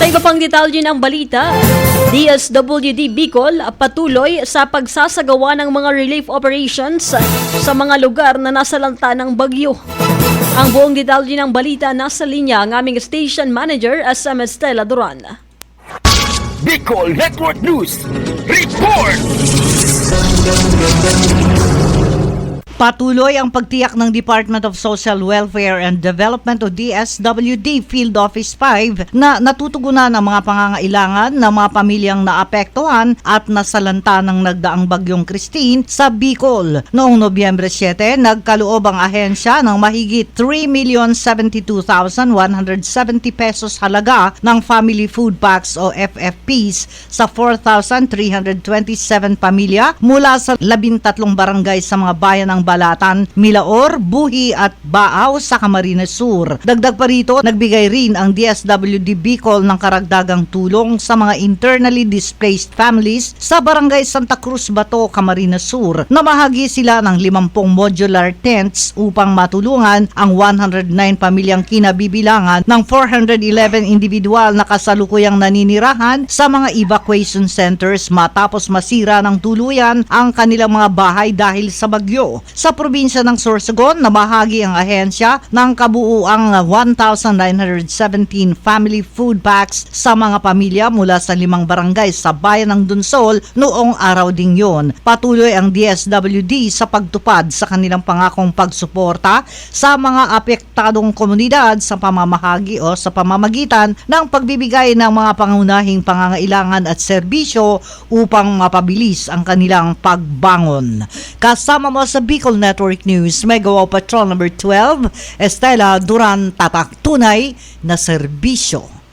Sa iba pang detalye ng balita, DSWD Bicol patuloy sa pagsasagawa ng mga relief operations sa mga lugar na nasalanta ng bagyo. Ang buong detalye ng balita nasa linya ang aming station manager SM Estela Duran. Bicol Network News Report! Patuloy ang pagtiyak ng Department of Social Welfare and Development o DSWD Field Office 5 na natutugunan ang mga pangangailangan ng mga pamilyang naapektuhan at nasalanta ng nagdaang bagyong Christine sa Bicol. Noong Nobyembre 7, nagkaloob ang ahensya ng mahigit 3,072,170 pesos halaga ng Family Food Packs o FFPs sa 4,327 pamilya mula sa 13 barangay sa mga bayan ng Balatan, Milaor, Buhi at Baaw sa Camarines Sur. Dagdag pa rito, nagbigay rin ang DSWD Bicol ng karagdagang tulong sa mga internally displaced families sa Barangay Santa Cruz Bato, Camarines Sur. Namahagi sila ng 50 modular tents upang matulungan ang 109 pamilyang kinabibilangan ng 411 individual na kasalukuyang naninirahan sa mga evacuation centers matapos masira ng tuluyan ang kanilang mga bahay dahil sa bagyo. Sa probinsya ng Sorsogon, namahagi ang ahensya ng kabuuang 1,917 family food packs sa mga pamilya mula sa 5 barangay sa bayan ng Dunsol noong araw ding yon. Patuloy ang DSWD sa pagtupad sa kanilang pangakong pagsuporta sa mga apektadong komunidad sa pamamahagi o sa pamamagitan ng pagbibigay ng mga pangunahing pangangailangan at serbisyo upang mapabilis ang kanilang pagbangon. Kasama mo sa Bicol Network News, Megawatt Patrol number 12, Estela Duran, tatak tunay na serbisyo.